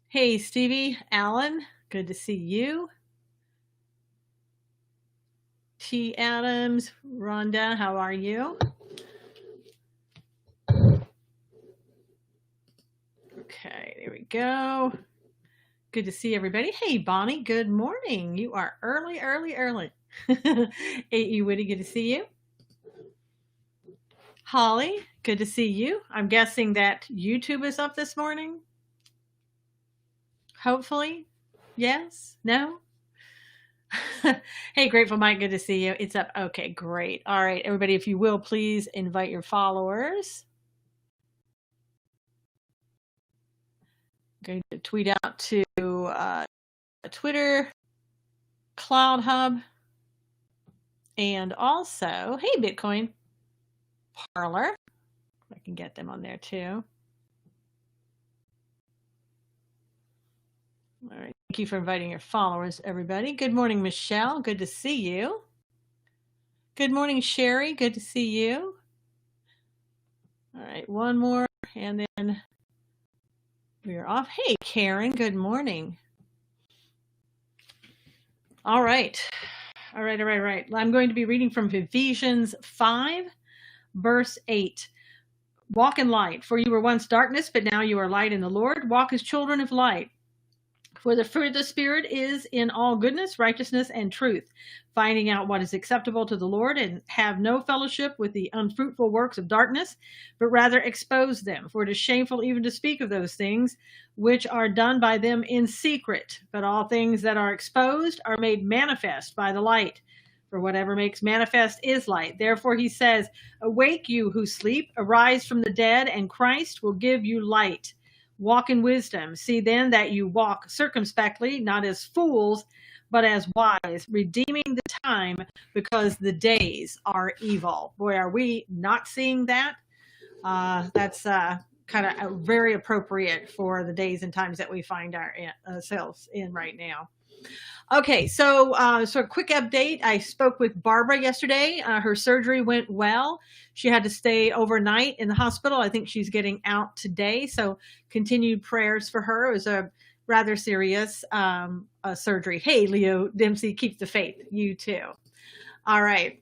Hey, Stevie, Alan, good to see you. T. Adams, Rhonda, how are you? Okay, there we go. Good to see everybody. Hey, Bonnie, good morning. You are early, early, early. Ain't you witty? Good to see you. Holly, good to see you. I'm guessing that YouTube is up this morning. Hopefully. Yes? No? Hey, Grateful Mike, good to see you. It's up. Okay, great. All right, everybody, if you will, please invite your followers. I'm going to tweet out to Twitter, Cloud Hub, and also, hey, Bitcoin Parlor. I can get them on there too. All right. Thank you for inviting your followers, everybody. Good morning, Michelle. Good to see you. Good morning, Sherry. Good to see you. All right. One more, and then we are off. Hey, Karen. Good morning. All right. All right. I'm going to be reading from Ephesians 5, verse 8. Walk in light, for you were once darkness, but now you are light in the Lord. Walk as children of light. For the fruit of the Spirit is in all goodness, righteousness, and truth, finding out what is acceptable to the Lord, and have no fellowship with the unfruitful works of darkness, but rather expose them. For it is shameful even to speak of those things which are done by them in secret. But all things that are exposed are made manifest by the light. For whatever makes manifest is light. Therefore he says, awake you who sleep, arise from the dead, and Christ will give you light. Walk in wisdom. See then that you walk circumspectly, not as fools, but as wise, redeeming the time, because the days are evil. Boy, are we not seeing that? That's kind of very appropriate for the days and times that we find ourselves in right now. Okay, so a quick update. I spoke with Barbara yesterday. Her surgery went well. She had to stay overnight in the hospital. I think she's getting out today. So continued prayers for her. It was a rather serious surgery. Hey, Leo Dempsey, keep the faith. You too. All right.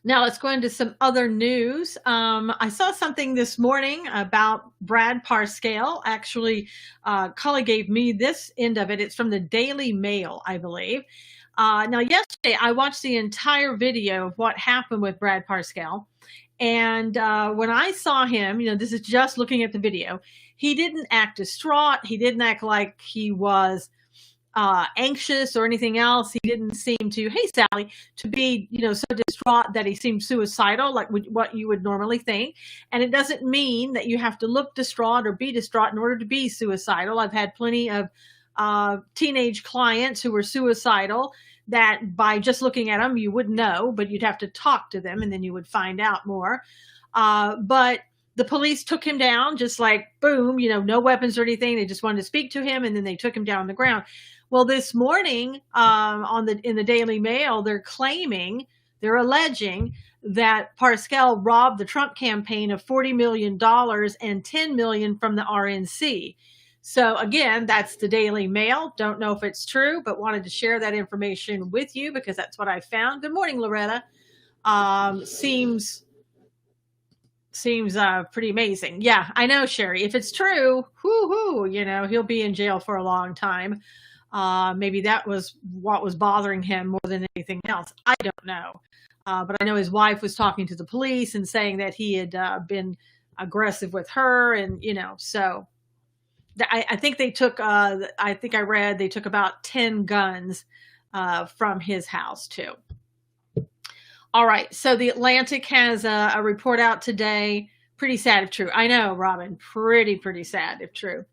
Now let's go into some other news. I saw something this morning about Brad Parscale. Actually, Cully gave me this end of it. It's from the Daily Mail, I believe. Now, yesterday, I watched the entire video of what happened with Brad Parscale. And when I saw him, this is just looking at the video, he didn't act distraught. He didn't act like he was anxious or anything else. He didn't seem to, hey, Sally, to be, so distraught that he seemed suicidal, like what you would normally think. And it doesn't mean that you have to look distraught or be distraught in order to be suicidal. I've had plenty of teenage clients who were suicidal that by just looking at them, you wouldn't know, but you'd have to talk to them and then you would find out more. But the police took him down, just like, boom, no weapons or anything. They just wanted to speak to him, and then they took him down on the ground. Well, this morning in the Daily Mail, they're alleging that Parscale robbed the Trump campaign of $40 million and $10 million from the RNC. So again, that's the Daily Mail. Don't know if it's true, but wanted to share that information with you because that's what I found. Good morning, Loretta. Seems pretty amazing. Yeah, I know, Sherry. If it's true, he'll be in jail for a long time. Maybe that was what was bothering him more than anything else. I don't know. But I know his wife was talking to the police and saying that he had been aggressive with her. And, so I think they took, I think I read they took about 10 guns from his house too. All right. So the Atlantic has a report out today. Pretty sad if true. I know, Robin, pretty sad if true.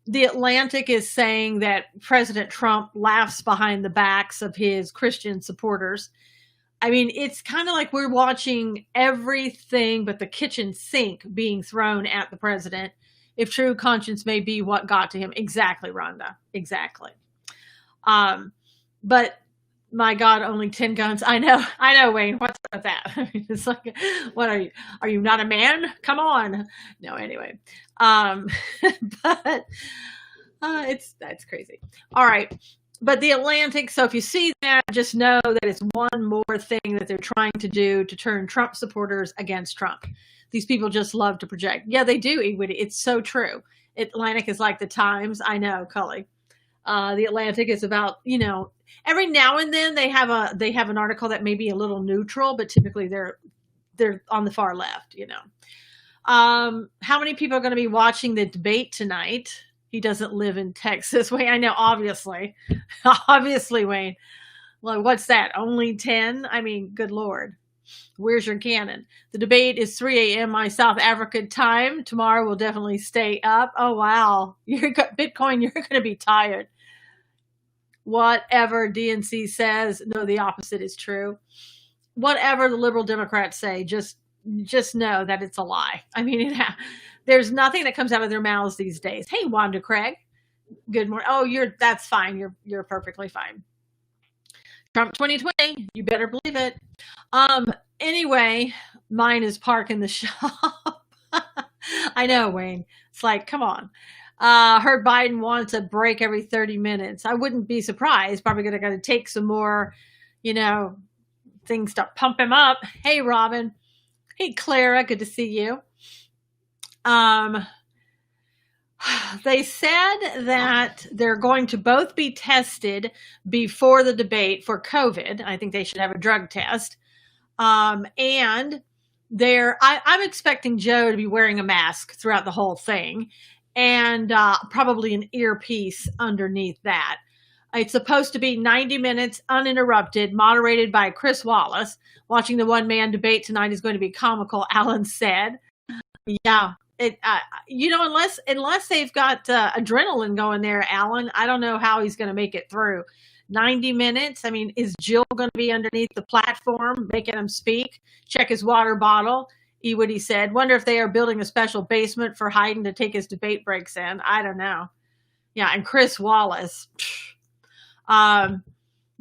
The Atlantic is saying that President Trump laughs behind the backs of his Christian supporters. I mean, it's kind of like we're watching everything but the kitchen sink being thrown at the president. If true, conscience may be what got to him. Exactly, Rhonda. Exactly. But My God, only 10 guns. I know, Wayne. What's up with that? I mean, it's like, what are you? Are you not a man? Come on. No, anyway. Um, but that's crazy. All right. But the Atlantic, so if you see that, just know that it's one more thing that they're trying to do to turn Trump supporters against Trump. These people just love to project. Yeah, they do, Ewity. It's so true. Atlantic is like the Times. I know, Cully. The Atlantic is about, every now and then they have an article that may be a little neutral, but typically they're on the far left. How many people are going to be watching the debate tonight? He doesn't live in Texas. Wayne, I know, obviously, Wayne. Well, what's that? Only 10? I mean, good Lord. Where's your cannon? The debate is 3 a.m. my South African time. Tomorrow we'll definitely stay up. Oh, wow. Bitcoin, you're going to be tired. Whatever DNC says, no, the opposite is true. Whatever the liberal Democrats say, just know that it's a lie. I mean, there's nothing that comes out of their mouths these days. Hey, Wanda Craig. Good morning. Oh, that's fine. You're perfectly fine. Trump 2020, you better believe it. Anyway, mine is park in the shop. I know, Wayne. It's like, come on. Heard Biden wants a break every 30 minutes. I wouldn't be surprised. Probably going to take some more, things to pump him up. Hey, Robin. Hey, Clara. Good to see you. They said that they're going to both be tested before the debate for COVID. I think they should have a drug test. And I'm expecting Joe to be wearing a mask throughout the whole thing, and probably an earpiece underneath that. It's supposed to be 90 minutes uninterrupted, moderated by Chris Wallace. Watching the one-man debate tonight is going to be comical, Alan said. Yeah. Unless they've got adrenaline going there, Alan, I don't know how he's going to make it through. 90 minutes. I mean, is Jill going to be underneath the platform making him speak? Check his water bottle. Ewity said, wonder if they are building a special basement for Hayden to take his debate breaks in. I don't know. Yeah, and Chris Wallace.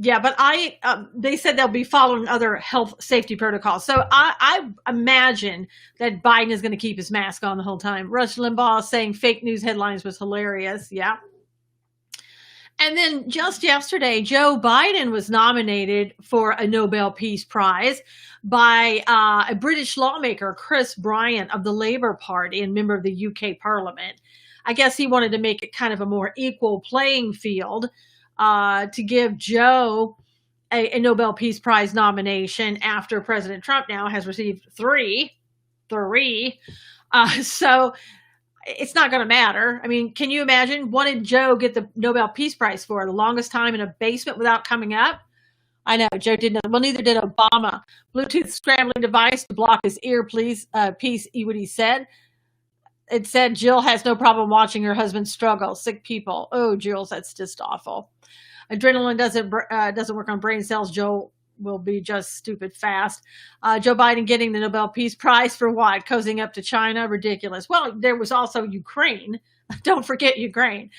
Yeah, but they said they'll be following other health safety protocols. So I imagine that Biden is going to keep his mask on the whole time. Rush Limbaugh saying fake news headlines was hilarious. Yeah. And then just yesterday, Joe Biden was nominated for a Nobel Peace Prize by a British lawmaker, Chris Bryant of the Labour Party and member of the UK Parliament. I guess he wanted to make it kind of a more equal playing field to give Joe a Nobel Peace Prize nomination after President Trump now has received three. So it's not going to matter. I mean, can you imagine? What did Joe get the Nobel Peace Prize for? The longest time in a basement without coming up? I know, Joe did not. Well, neither did Obama. Bluetooth scrambling device to block his piece, Ewity said. It said Jill has no problem watching her husband struggle. Sick people. Oh, Jules, that's just awful. Adrenaline doesn't work on brain cells. Joe will be just stupid fast. Joe Biden getting the Nobel Peace Prize for what? Cozying up to China? Ridiculous. Well, there was also Ukraine. Don't forget Ukraine.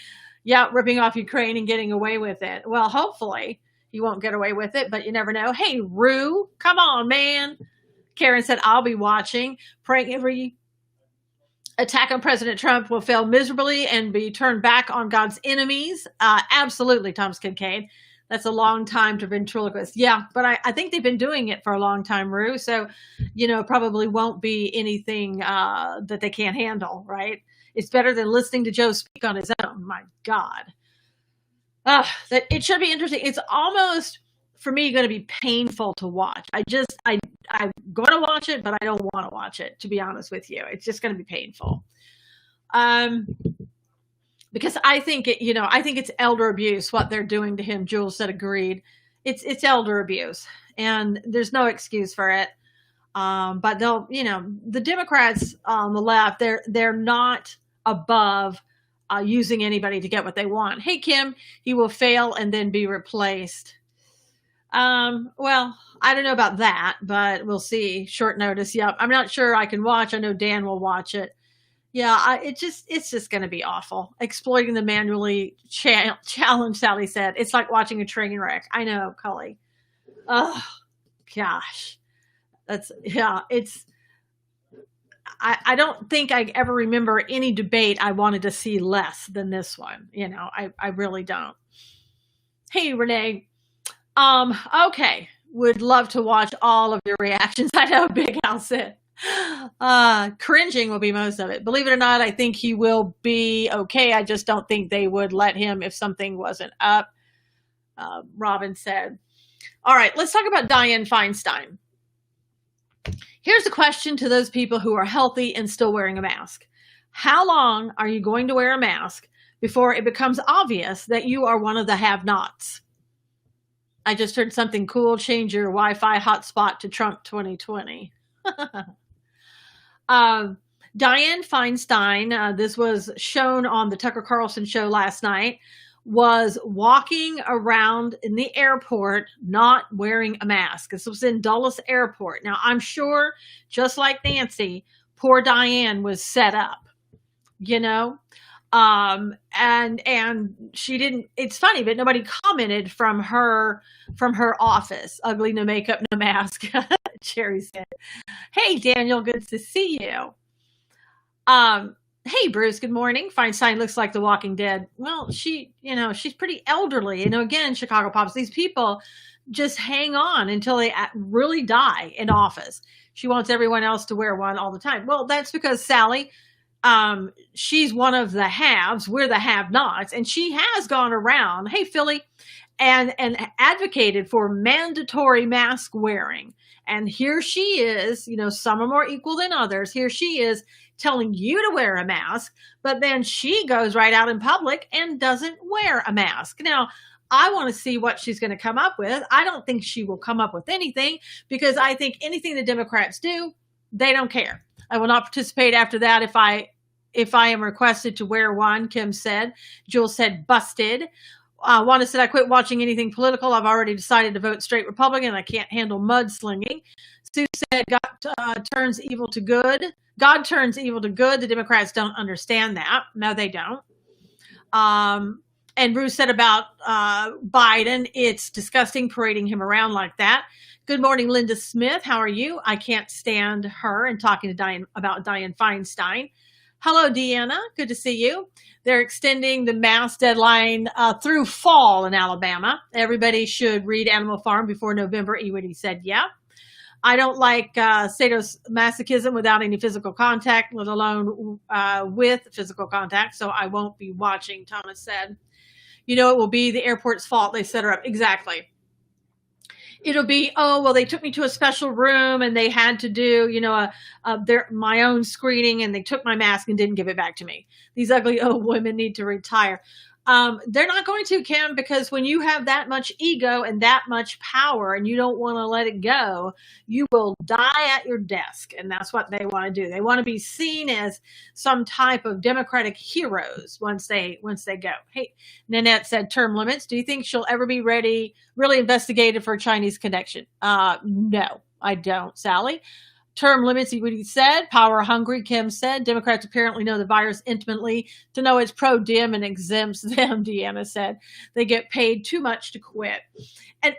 Yeah, ripping off Ukraine and getting away with it. Well, hopefully he won't get away with it, but you never know. Hey, Rue, come on, man. Karen said, I'll be watching. Praying every attack on President Trump will fail miserably and be turned back on God's enemies. Absolutely, Thomas Kincaid. That's a long time to ventriloquist. Yeah, but I think they've been doing it for a long time, Rue. So, probably won't be anything that they can't handle, right? It's better than listening to Joe speak on his own. My God. It should be interesting. It's almost, for me, going to be painful to watch. I'm going to watch it, but I don't want to watch it, to be honest with you. It's just going to be painful. Because I think it's elder abuse, what they're doing to him. Jules said agreed. It's elder abuse, and there's no excuse for it. But they'll, the Democrats on the left, they're not above using anybody to get what they want. Hey, Kim, he will fail and then be replaced. Well, I don't know about that, but we'll see. Short notice. Yep. I'm not sure I can watch. I know Dan will watch it. Yeah, it's just going to be awful. Exploiting the manually challenge, Sally said. It's like watching a train wreck. I know, Cully. Oh, gosh. Yeah, I don't think I ever remember any debate I wanted to see less than this one. I really don't. Hey, Renee. Okay. Would love to watch all of your reactions. I know, Big Al said. Cringing will be most of it. Believe it or not, I think he will be okay. I just don't think they would let him if something wasn't up. Robin said. All right, let's talk about Dianne Feinstein. Here's a question to those people who are healthy and still wearing a mask. How long are you going to wear a mask before it becomes obvious that you are one of the have-nots? I just heard something cool. Change your Wi-Fi hotspot to Trump 2020. Dianne Feinstein, this was shown on the Tucker Carlson show last night, was walking around in the airport not wearing a mask. This was in Dulles Airport. Now, I'm sure, just like Nancy, poor Dianne was set up, and she didn't. It's funny, but nobody commented from her office. Ugly, no makeup, no mask. Cherry said, "Hey, Daniel, good to see you." Hey, Bruce, good morning. Feinstein looks like The Walking Dead. Well, she's pretty elderly. Again, Chicago Pops, these people just hang on until they really die in office. She wants everyone else to wear one all the time. Well, that's because Sally, she's one of the haves. We're the have-nots. And she has gone around, hey, Philly, and advocated for mandatory mask wearing. And here she is, some are more equal than others. Here she is telling you to wear a mask, but then she goes right out in public and doesn't wear a mask. Now, I want to see what she's going to come up with. I don't think she will come up with anything because I think anything the Democrats do, they don't care. I will not participate after that if I am requested to wear one, Kim said. Jules said, busted. Wanda said, I quit watching anything political. I've already decided to vote straight Republican. I can't handle mudslinging. Sue said, God turns evil to good. God turns evil to good. The Democrats don't understand that. No, they don't. And Bruce said about Biden, it's disgusting parading him around like that. Good morning, Linda Smith. How are you? I can't stand her and talking to Dianne about Dianne Feinstein. Hello, Deanna. Good to see you. They're extending the mask deadline through fall in Alabama. Everybody should read Animal Farm before November. Ewity said, yeah. I don't like sadomasochism without any physical contact, let alone with physical contact, so I won't be watching, Thomas said. It will be the airport's fault. They set her up. Exactly. It'll be, oh, well, they took me to a special room and they had to do, my own screening and they took my mask and didn't give it back to me. These ugly old women need to retire. They're not going to, Kim, because when you have that much ego and that much power and you don't want to let it go, you will die at your desk. And that's what they want to do. They want to be seen as some type of Democratic heroes once they go. Hey, Nanette said term limits. Do you think she'll ever be really investigated for a Chinese connection? No, I don't, Sally. Term limits, what he said. Power hungry, Kim said. Democrats apparently know the virus intimately to know it's pro-Dem and exempts them, Deanna said. They get paid too much to quit.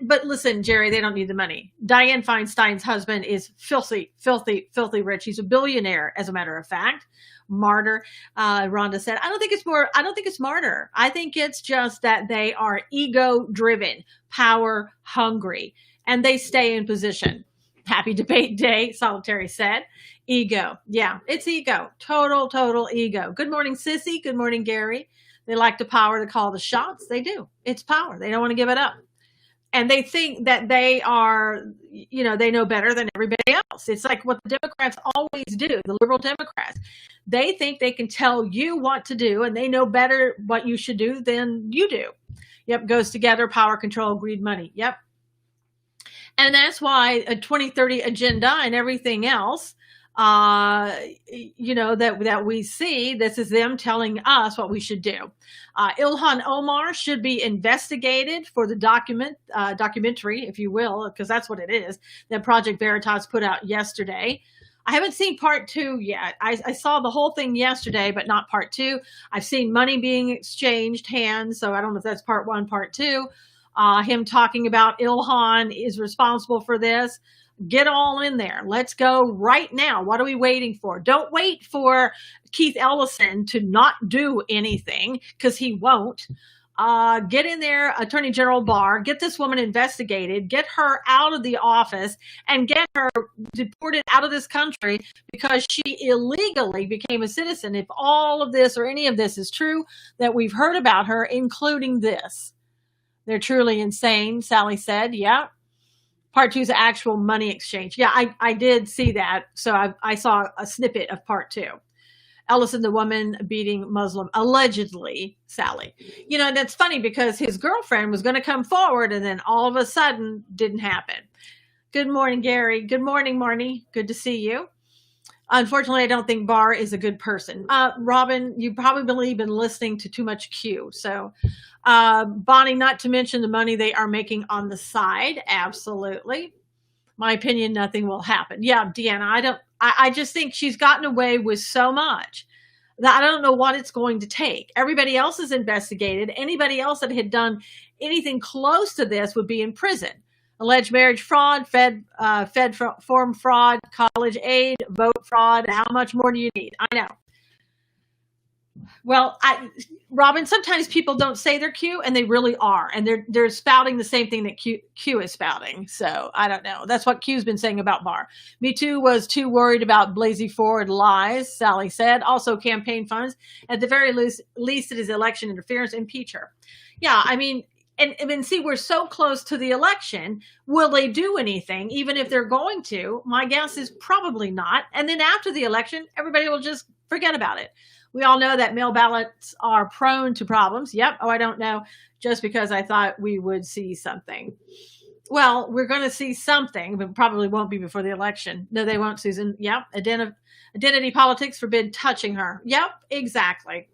But listen, Jerry, they don't need the money. Dianne Feinstein's husband is filthy, filthy, filthy rich. He's a billionaire, as a matter of fact. Martyr, Rhonda said. I don't think it's martyr. I think it's just that they are ego-driven, power hungry, and they stay in position. Happy debate day, Solitary said. Ego. Yeah, it's ego. Total ego. Good morning, Sissy. Good morning, Gary. They like the power to call the shots. They do. It's power. They don't want to give it up. And they think that they are, they know better than everybody else. It's like what the Democrats always do, the liberal Democrats. They think they can tell you what to do, and they know better what you should do than you do. Yep, goes together, power, control, greed, money. Yep. And that's why a 2030 agenda and everything else, that we see, this is them telling us what we should do. Ilhan Omar should be investigated for the documentary, if you will, because that's what it is, that Project Veritas put out yesterday. I haven't seen part two yet. I saw the whole thing yesterday, but not part two. I've seen money being exchanged hands, so I don't know if that's part one, part two. Him talking about Ilhan is responsible for this. Get all in there. Let's go right now. What are we waiting for? Don't wait for Keith Ellison to not do anything, because he won't. Get in there, Attorney General Barr, get this woman investigated, get her out of the office, and get her deported out of this country because she illegally became a citizen. If all of this or any of this is true that we've heard about her, including this, they're truly insane, Sally said. Yeah. Part two is actual money exchange. Yeah, I did see that. So I saw a snippet of part two. Ellison, the woman beating Muslim, allegedly, Sally. You know, that's funny because his girlfriend was going to come forward and then all of a sudden didn't happen. Good morning, Gary. Good morning, Marnie. Good to see you. Unfortunately, I don't think Barr is a good person. Robin, you probably been listening to too much Q. So, Bonnie, not to mention the money they are making on the side. Absolutely. My opinion, nothing will happen. Yeah, Deanna, I just think she's gotten away with so much that I don't know what it's going to take. Everybody else is investigated. Anybody else that had done anything close to this would be in prison. Alleged marriage fraud, Fed form fraud, college aid, vote fraud. How much more do you need? I know. Well, Robin, sometimes people don't say they're Q and they really are. And they're spouting the same thing that Q is spouting. So I don't know. That's what Q's been saying about Barr. Me Too was too worried about Blasey Ford lies, Sally said. Also campaign funds. At the very least, it is election interference. Impeach her. Yeah, I mean, and see, we're so close to the election. Will they do anything? Even if they're going to, my guess is probably not. And then after the election, everybody will just forget about it. We all know that mail ballots are prone to problems. Yep. Oh, I don't know. Just because I thought we would see something. Well, we're going to see something, but probably won't be before the election. No, they won't, Susan. Yep. Identity politics forbid touching her. Yep, exactly.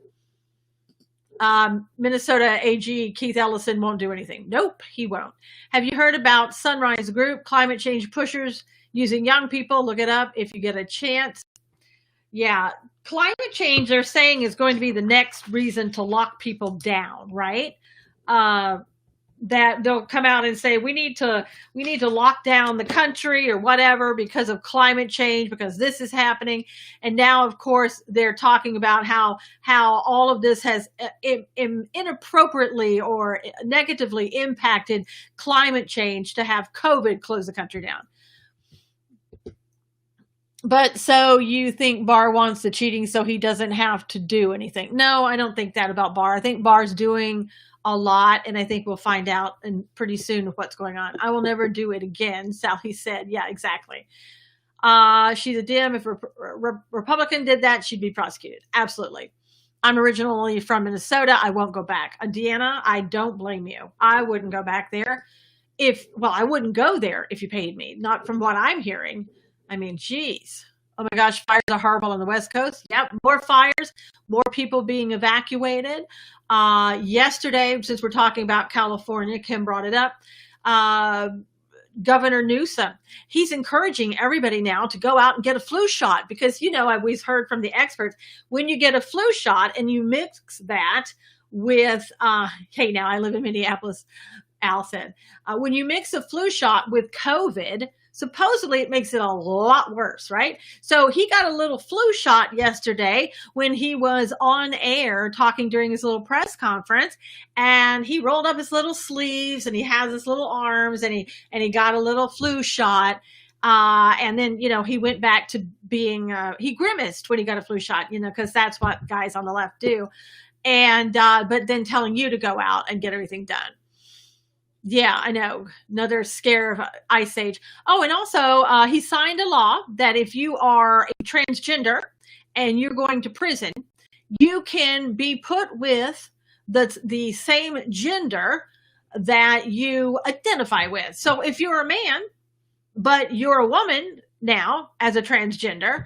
Minnesota AG Keith Ellison won't do anything. Nope, he won't. Have you heard about Sunrise Group, climate change pushers using young people? Look it up if you get a chance. Yeah, climate change, they're saying, is going to be the next reason to lock people down, right? That they'll come out and say we need to lock down the country or whatever because of climate change, because this is happening. And now, of course, they're talking about how all of this has inappropriately or negatively impacted climate change to have COVID close the country down. But so you think Barr wants the cheating so he doesn't have to do anything? No, I don't think that about Barr. I think Barr's doing a lot, and I think we'll find out pretty soon what's going on. I will never do it again, Sally said. Yeah, exactly. She's a Dem. If a Republican did that, she'd be prosecuted. Absolutely. I'm originally from Minnesota. I won't go back. Deanna, I don't blame you. I wouldn't go back there. I wouldn't go there if you paid me. Not from what I'm hearing. I mean, geez. Oh my gosh, fires are horrible on the West Coast. Yep, more fires, more people being evacuated. Yesterday, since we're talking about California, Kim brought it up. Governor Newsom, he's encouraging everybody now to go out and get a flu shot because, you know, I've always heard from the experts, when you get a flu shot and you mix that with, hey, now I live in Minneapolis, Al said, when you mix a flu shot with COVID, supposedly it makes it a lot worse, right? So he got a little flu shot yesterday when he was on air talking during his little press conference, and he rolled up his little sleeves and he has his little arms and he got a little flu shot. And then, you know, he went back to being, he grimaced when he got a flu shot, you know, because that's what guys on the left do. And, but then telling you to go out and get everything done. Yeah, I know. Another scare of Ice Age. Oh, and also he signed a law that if you are a transgender and you're going to prison, you can be put with the same gender that you identify with. So if you're a man, but you're a woman now as a transgender,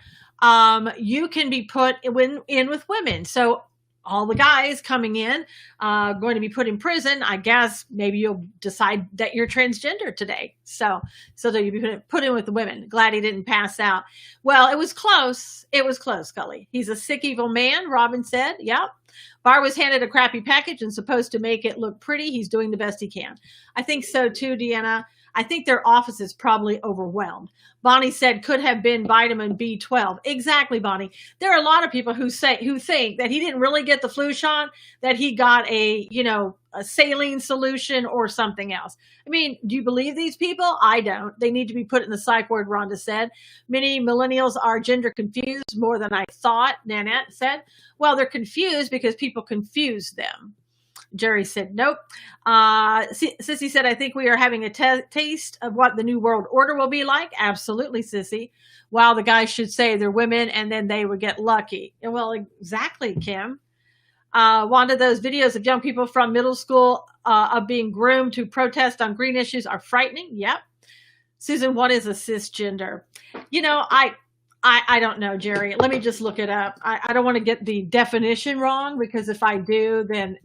you can be put in with women. So all the guys coming in, going to be put in prison. I guess maybe you'll decide that you're transgender today. So that you be put in with the women. Glad he didn't pass out. Well, it was close. It was close, Scully. He's a sick, evil man, Robin said. Yep. Barr was handed a crappy package and supposed to make it look pretty. He's doing the best he can. I think so too, Deanna. I think their office is probably overwhelmed. Bonnie said could have been vitamin B12. Exactly, Bonnie. There are a lot of people who think that he didn't really get the flu shot, that he got a saline solution or something else. I mean, do you believe these people? I don't. They need to be put in the psych ward, Rhonda said. Many millennials are gender confused more than I thought, Nanette said. Well, they're confused because people confuse them. Jerry said, nope. Sissy said, I think we are having a taste of what the new world order will be like. Absolutely, Sissy. Wow, the guys should say they're women and then they would get lucky. And well, exactly, Kim. Wanda, those videos of young people from middle school of being groomed to protest on green issues are frightening. Yep. Susan, what is a cisgender? I don't know, Jerry. Let me just look it up. I don't want to get the definition wrong, because if I do, then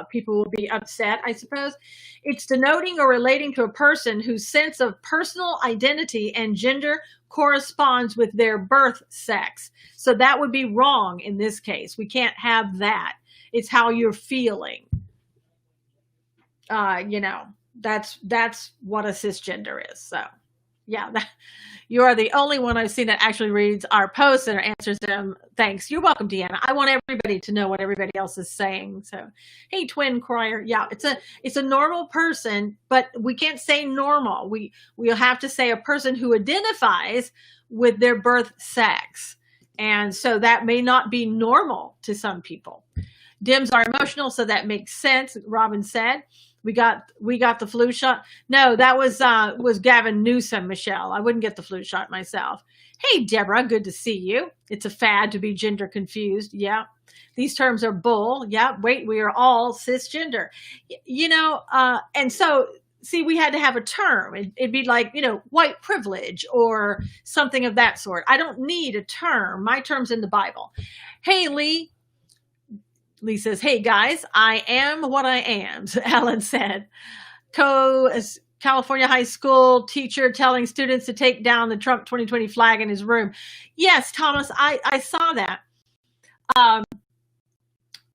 people will be upset, I suppose. It's denoting or relating to a person whose sense of personal identity and gender corresponds with their birth sex. So that would be wrong in this case. We can't have that. It's how you're feeling. That's what a cisgender is. So yeah, you are the only one I've seen that actually reads our posts and answers them. Thanks. You're welcome, Deanna. I want everybody to know what everybody else is saying. So, hey, twin crier. Yeah, it's a normal person, but we can't say normal. We'll have to say a person who identifies with their birth sex. And so that may not be normal to some people. Dims are emotional, so that makes sense, Robin said. We got the flu shot. No, that was Gavin Newsom, Michelle. I wouldn't get the flu shot myself. Hey, Deborah, good to see you. It's a fad to be gender confused. Yeah. These terms are bull. Yeah. Wait, we are all cisgender. And so, see, we had to have a term. It'd be like, white privilege or something of that sort. I don't need a term. My term's in the Bible. Hey, Lee. Lee says, hey, guys, I am what I am, Alan said. California high school teacher telling students to take down the Trump 2020 flag in his room. Yes, Thomas, I saw that.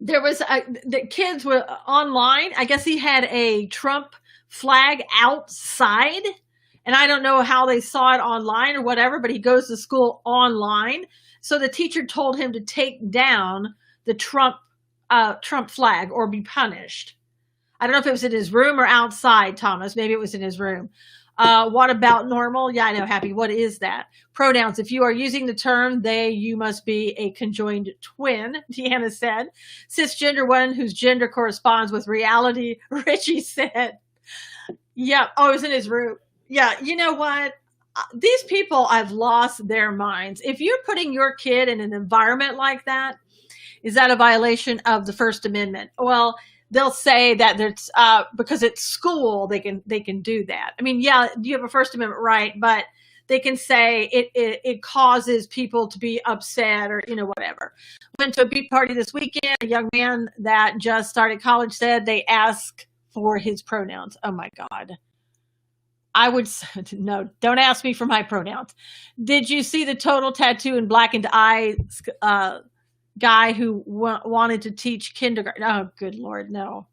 There was the kids were online. I guess he had a Trump flag outside, and I don't know how they saw it online or whatever, but he goes to school online. So the teacher told him to take down the Trump flag or be punished. I don't know if it was in his room or outside, Thomas. Maybe it was in his room. What about normal? Yeah, I know, Happy. What is that? Pronouns. If you are using the term they, you must be a conjoined twin, Deanna said. Cisgender one whose gender corresponds with reality, Richie said. Yeah. Oh, it was in his room. Yeah. You know what? These people have lost their minds. If you're putting your kid in an environment like that, is that a violation of the First Amendment? Well, they'll say that it's because it's school, they can do that. I mean, yeah, you have a First Amendment right, but they can say it causes people to be upset or whatever. Went to a beat party this weekend. A young man that just started college said they ask for his pronouns. Oh my God. I would no, don't ask me for my pronouns. Did you see the total tattoo and blackened eyes? Guy who wanted to teach kindergarten. Oh, good Lord, no.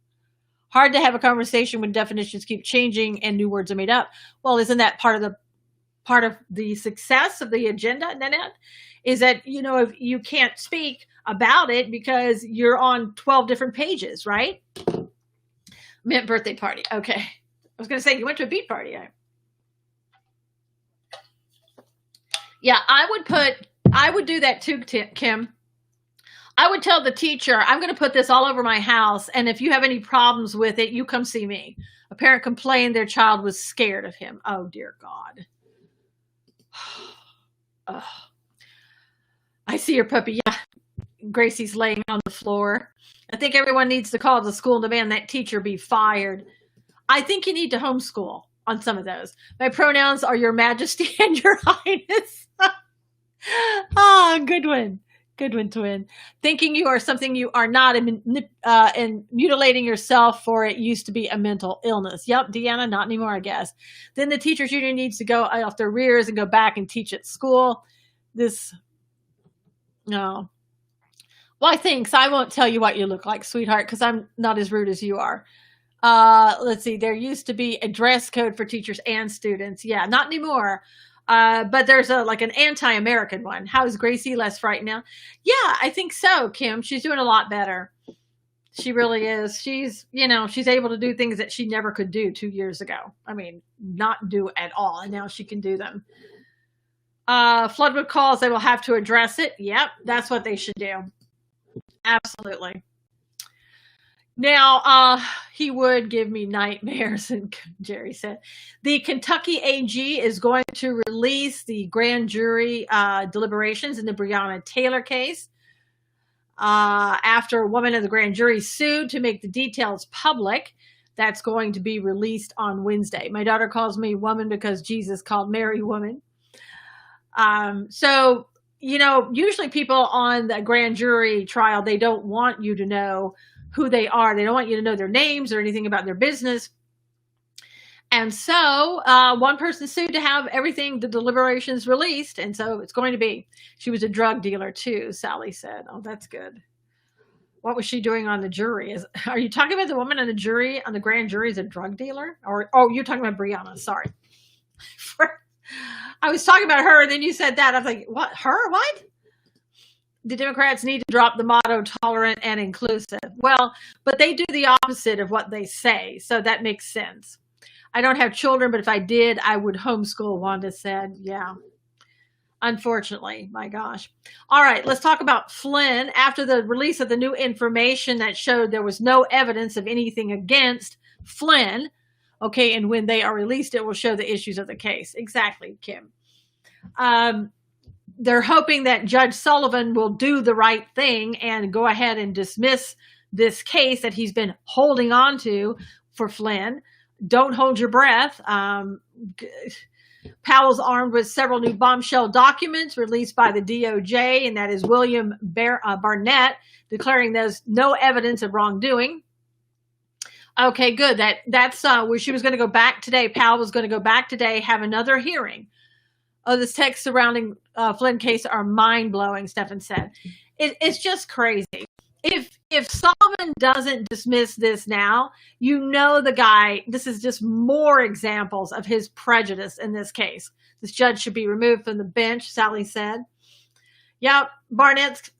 Hard to have a conversation when definitions keep changing and new words are made up. Well, isn't that part of the success of the agenda, Nanette? Is that, if you can't speak about it because you're on 12 different pages, right? Meant birthday party. Okay. I was going to say, you went to a beat party. Yeah, I would do that too, Kim. I would tell the teacher, I'm going to put this all over my house, and if you have any problems with it, you come see me. A parent complained their child was scared of him. Oh, dear God. Oh. I see your puppy. Yeah, Gracie's laying on the floor. I think everyone needs to call the school and demand that teacher be fired. I think you need to homeschool on some of those. My pronouns are your majesty and your highness. Ah, good one. Good one, twin. Thinking you are something you are not, and mutilating yourself for it used to be a mental illness. Yep, Deanna, not anymore, I guess. Then the teachers union needs to go off their rears and go back and teach at school. No. Why, thanks. I won't tell you what you look like, sweetheart, because I'm not as rude as you are. Let's see. There used to be a dress code for teachers and students. Yeah, not anymore. But there's an anti-American one. How is Gracie less frightened now? Yeah, I think so, Kim. She's doing a lot better. She really is. She's able to do things that she never could do 2 years ago. I mean, not do at all. And now she can do them. Floodwood calls, they will have to address it. Yep, that's what they should do. Absolutely. Now, he would give me nightmares, and Jerry said. The Kentucky AG is going to release the grand jury deliberations in the Breonna Taylor case after a woman in the grand jury sued to make the details public. That's going to be released on Wednesday. My daughter calls me woman because Jesus called Mary woman. So, usually people on the grand jury trial, they don't want you to know who they are. They don't want you to know their names or anything about their business. And so one person sued to have everything, the deliberations released. And so it's going to be. She was a drug dealer too, Sally said. Oh, that's good. What was she doing on the jury? Are you talking about the woman on the jury, on the grand jury, is a drug dealer? You're talking about Breonna. Sorry. I was talking about her, and then you said that. I was like, what? Her? What? The Democrats need to drop the motto tolerant and inclusive. Well, but they do the opposite of what they say. So that makes sense. I don't have children, but if I did, I would homeschool, Wanda said. Yeah. Unfortunately, my gosh. All right, let's talk about Flynn. After the release of the new information that showed there was no evidence of anything against Flynn, okay, and when they are released, it will show the issues of the case. Exactly, Kim. They're hoping that Judge Sullivan will do the right thing and go ahead and dismiss this case that he's been holding on to for Flynn. Don't hold your breath. Powell's armed with several new bombshell documents released by the DOJ, and that is William Barnett declaring there's no evidence of wrongdoing. Okay, good. That's where she was going to go back today. Powell was going to go back today, have another hearing. Oh, this text surrounding Flynn case are mind-blowing, Stephan said. It's just crazy. If Sullivan doesn't dismiss this now, the guy, this is just more examples of his prejudice in this case. This judge should be removed from the bench, Sally said. Yep, Barnett's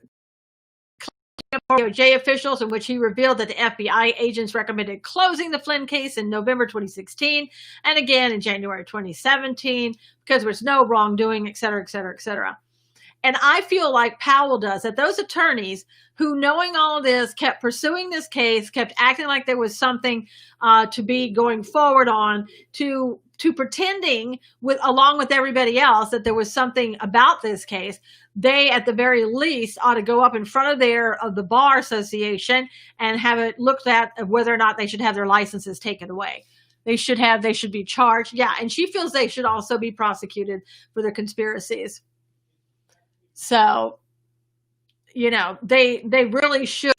DOJ officials in which he revealed that the FBI agents recommended closing the Flynn case in November 2016 and again in January 2017 because there was no wrongdoing, et cetera, et cetera, et cetera. And I feel like Powell does, that those attorneys who, knowing all of this, kept pursuing this case, kept acting like there was something to be going forward on, to pretending along with everybody else that there was something about this case, they at the very least ought to go up in front of the Bar Association and have it looked at whether or not they should have their licenses taken away. They should be charged. Yeah, and she feels they should also be prosecuted for their conspiracies. So, they really should.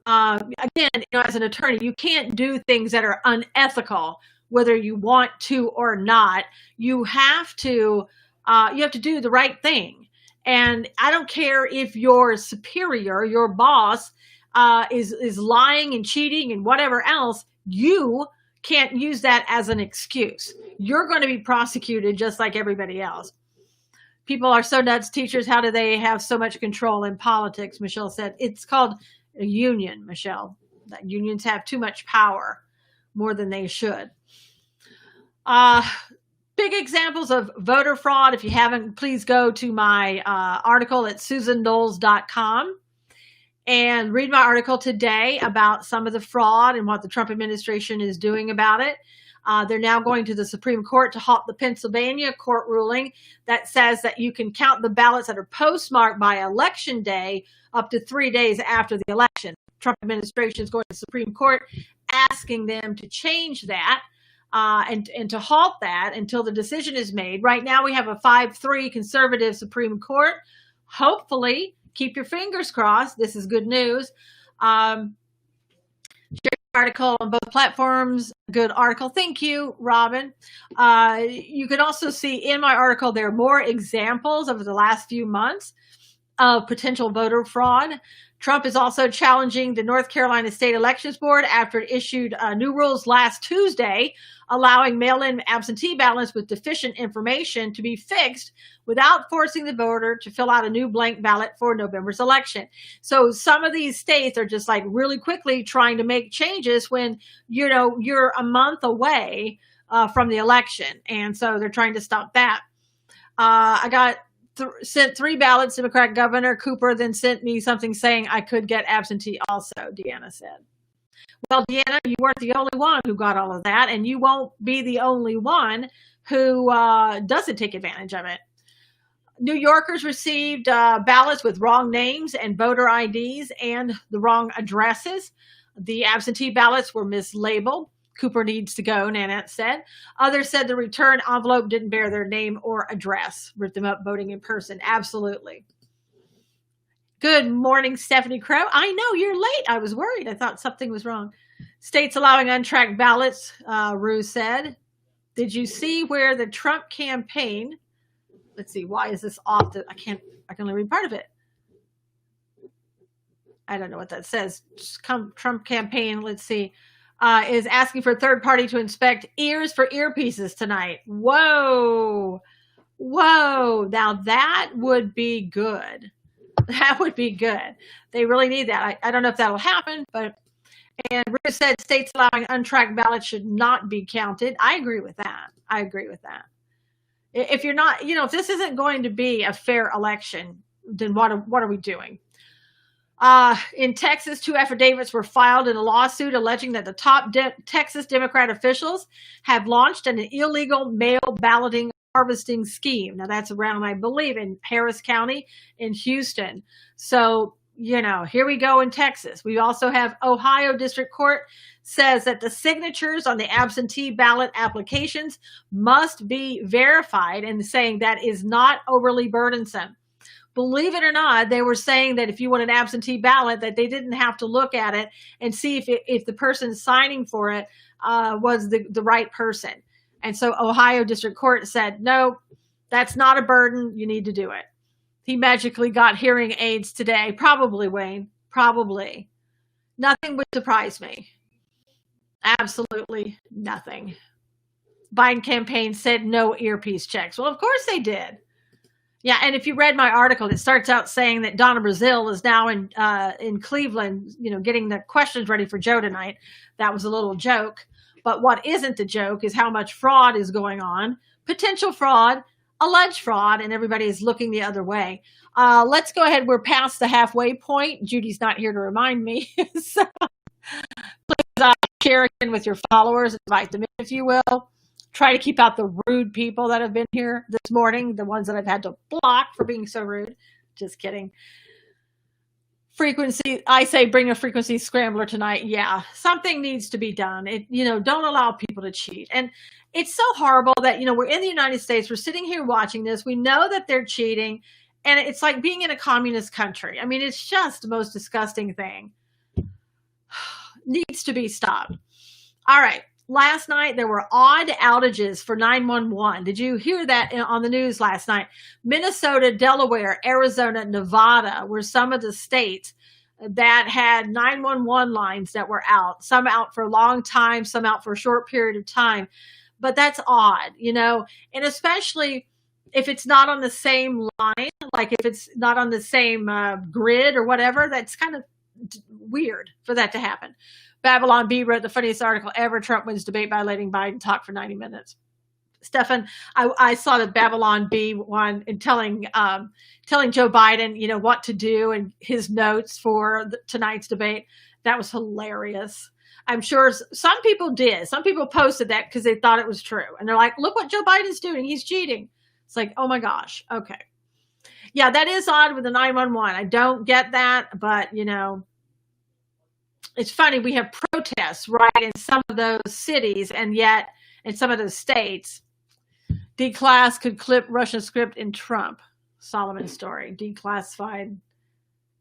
Again, as an attorney, you can't do things that are unethical, whether you want to or not. You have to do the right thing. And I don't care if your superior, your boss, is lying and cheating and whatever else. You can't use that as an excuse. You're going to be prosecuted just like everybody else. People are so nuts. Teachers, how do they have so much control in politics? Michelle said. It's called a union, Michelle. That unions have too much power, more than they should. Big examples of voter fraud. If you haven't, please go to my article at susanknowles.com and read my article today about some of the fraud and what the Trump administration is doing about it. They're now going to the Supreme Court to halt the Pennsylvania court ruling that says that you can count the ballots that are postmarked by Election Day up to 3 days after the election. Trump administration is going to the Supreme Court asking them to change that and to halt that until the decision is made. Right now we have a 5-3 conservative Supreme Court. Hopefully keep your fingers crossed. This is good news. Article on both platforms. Good article. Thank you, Robin. You can also see in my article there are more examples over the last few months of potential voter fraud. Trump is also challenging the North Carolina State Elections Board after it issued new rules last Tuesday, allowing mail-in absentee ballots with deficient information to be fixed without forcing the voter to fill out a new blank ballot for November's election. So some of these states are just like really quickly trying to make changes when, you're a month away from the election. And so they're trying to stop that. I got sent 3 ballots. Democrat Governor Cooper then sent me something saying I could get absentee also, Deanna said. Well, Deanna, you weren't the only one who got all of that, and you won't be the only one who doesn't take advantage of it. New Yorkers received ballots with wrong names and voter IDs and the wrong addresses. The absentee ballots were mislabeled. Cooper needs to go, Nanette said. Others said the return envelope didn't bear their name or address. Ripped them up voting in person. Absolutely. Good morning, Stephanie Crow. I know you're late. I was worried. I thought something was wrong. States allowing untracked ballots, Rue said. Did you see where the Trump campaign, let's see, why is this off? I can only read part of it. I don't know what that says. Trump campaign, let's see. Is asking for a third party to inspect ears for earpieces tonight. Whoa. Now that would be good. That would be good. They really need that. I don't know if that'll happen, and Ruth said states allowing untracked ballots should not be counted. I agree with that. If you're not, if this isn't going to be a fair election, then what are we doing? In Texas, 2 affidavits were filed in a lawsuit alleging that the top Texas Democrat officials have launched an illegal mail balloting harvesting scheme. Now that's around, I believe, in Harris County in Houston. So, here we go in Texas. We also have Ohio District Court says that the signatures on the absentee ballot applications must be verified, and saying that is not overly burdensome. Believe it or not, they were saying that if you want an absentee ballot, that they didn't have to look at it and see if the person signing for it was the right person. And so Ohio District Court said, no, that's not a burden. You need to do it. He magically got hearing aids today. Probably, Wayne. Probably. Nothing would surprise me. Absolutely nothing. Biden campaign said no earpiece checks. Well, of course they did. Yeah, and if you read my article, it starts out saying that Donna Brazile is now in Cleveland, getting the questions ready for Joe tonight. That was a little joke. But what isn't a joke is how much fraud is going on. Potential fraud, alleged fraud, and everybody is looking the other way. Let's go ahead. We're past the halfway point. Judy's not here to remind me. So please share again with your followers. Invite them in, if you will. Try to keep out the rude people that have been here this morning, the ones that I've had to block for being so rude. Just kidding. Frequency, I say bring a frequency scrambler tonight. Yeah, something needs to be done. Don't allow people to cheat. And it's so horrible that, we're in the United States. We're sitting here watching this. We know that they're cheating. And it's like being in a communist country. I mean, it's just the most disgusting thing. Needs to be stopped. All right. Last night, there were odd outages for 911. Did you hear that on the news last night? Minnesota, Delaware, Arizona, Nevada were some of the states that had 911 lines that were out. Some out for a long time, some out for a short period of time. But that's odd, and especially if it's not on the same line, like if it's not on the same grid or whatever, that's kind of weird for that to happen. Babylon B wrote the funniest article ever. Trump wins debate by letting Biden talk for 90 minutes. Stefan, I saw the Babylon B one and telling Joe Biden, what to do and his notes for tonight's debate. That was hilarious. I'm sure some people did. Some people posted that because they thought it was true. And they're like, look what Joe Biden's doing. He's cheating. It's like, oh my gosh. Okay. Yeah, that is odd with the 911. I don't get that, but it's funny, we have protests, right, in some of those cities, and yet in some of those states, declass could clip Russian script in Trump. Solomon story, declassified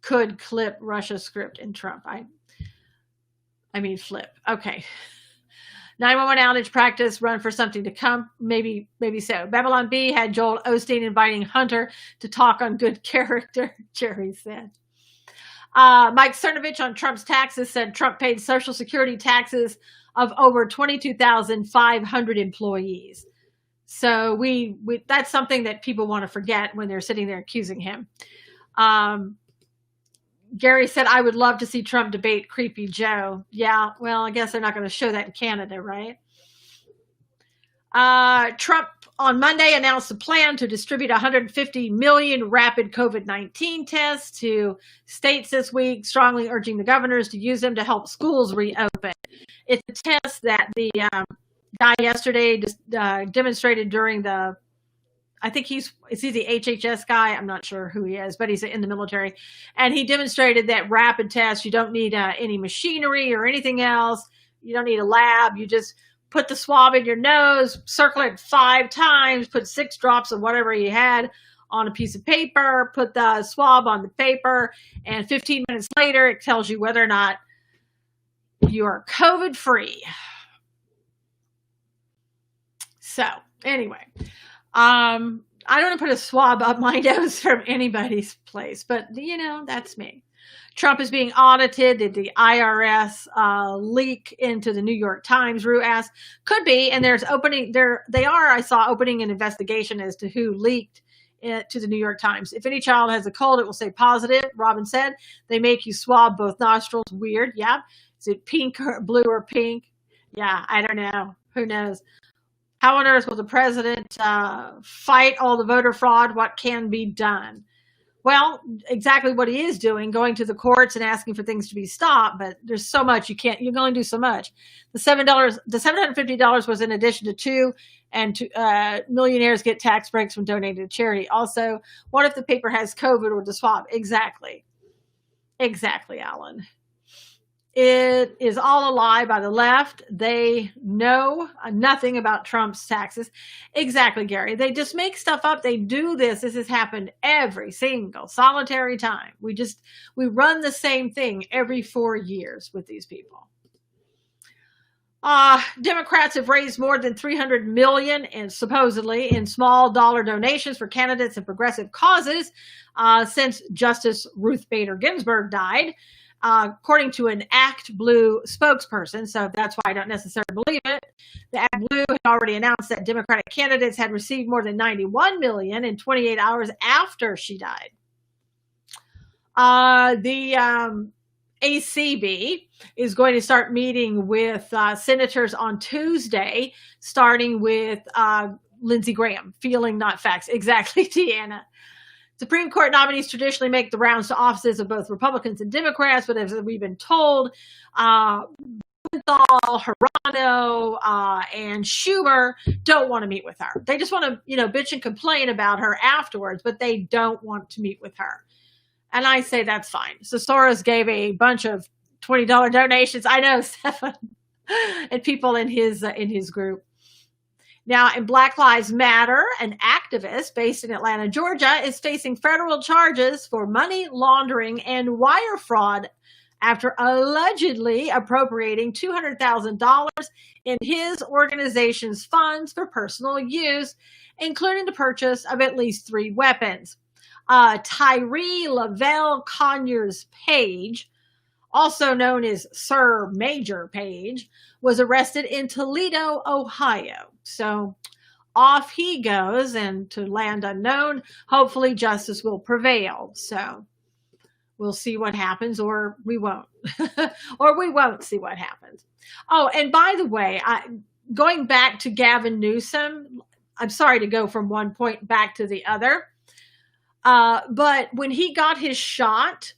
could clip Russia script in Trump. I mean, flip. Okay. 911 outage practice, run for something to come. Maybe so. Babylon B had Joel Osteen inviting Hunter to talk on good character, Jerry said. Mike Cernovich on Trump's taxes said Trump paid Social Security taxes of over 22,500 employees. So we that's something that people want to forget when they're sitting there accusing him. Gary said, I would love to see Trump debate Creepy Joe. Yeah, well, I guess they're not going to show that in Canada, right? Trump on Monday announced a plan to distribute 150 million rapid COVID-19 tests to states this week, strongly urging the governors to use them to help schools reopen. It's a test that the guy yesterday demonstrated during the, I think is he the HHS guy? I'm not sure who he is, but he's in the military. And he demonstrated that rapid test, you don't need any machinery or anything else. You don't need a lab. You just put the swab in your nose, circle it 5 times, put 6 drops of whatever you had on a piece of paper, put the swab on the paper, and 15 minutes later, it tells you whether or not you are COVID free. So anyway, I don't want to put a swab up my nose from anybody's place, but that's me. Trump is being audited. Did the IRS leak into the New York Times? Rue asked. Could be, and there's opening there. I saw opening an investigation as to who leaked it to the New York Times. If any child has a cold, it will say positive. Robin said they make you swab both nostrils. Weird. Yeah. Is it pink or blue or pink? Yeah, I don't know. Who knows? How on earth will the president fight all the voter fraud? What can be done? Well, exactly what he is doing, going to the courts and asking for things to be stopped. But there's so much you can only do so much. The $750 was in addition to $2, and millionaires get tax breaks from donating to charity. Also, what if the paper has COVID or the swab? Exactly, Alan. It is all a lie by the left. They know nothing about Trump's taxes. Exactly, Gary. They just make stuff up. They do this. This has happened every single solitary time. We run the same thing every 4 years with these people. Democrats have raised more than $300 million and supposedly in small dollar donations for candidates and progressive causes since Justice Ruth Bader Ginsburg died. According to an Act Blue spokesperson, so that's why I don't necessarily believe it. The Act Blue had already announced that Democratic candidates had received more than $91 million in 28 hours after she died. The ACB is going to start meeting with senators on Tuesday, starting with Lindsey Graham, feeling not facts. Exactly, Deanna. Supreme Court nominees traditionally make the rounds to offices of both Republicans and Democrats, but as we've been told, Blumenthal, Hirano, and Schumer don't want to meet with her. They just want to, bitch and complain about her afterwards, but they don't want to meet with her. And I say that's fine. So Soros gave a bunch of $20 donations. I know, Stefan, and people in his group. Now, in Black Lives Matter, an activist based in Atlanta, Georgia, is facing federal charges for money laundering and wire fraud after allegedly appropriating $200,000 in his organization's funds for personal use, including the purchase of at least 3 weapons. Tyree Lavelle Conyers Page, also known as Sir Major Page, was arrested in Toledo, Ohio. So off he goes, and to land unknown, hopefully justice will prevail. So we'll see what happens, or we won't. Or we won't see what happens. Oh, and by the way, going back to Gavin Newsom, I'm sorry to go from one point back to the other, but when he got his shot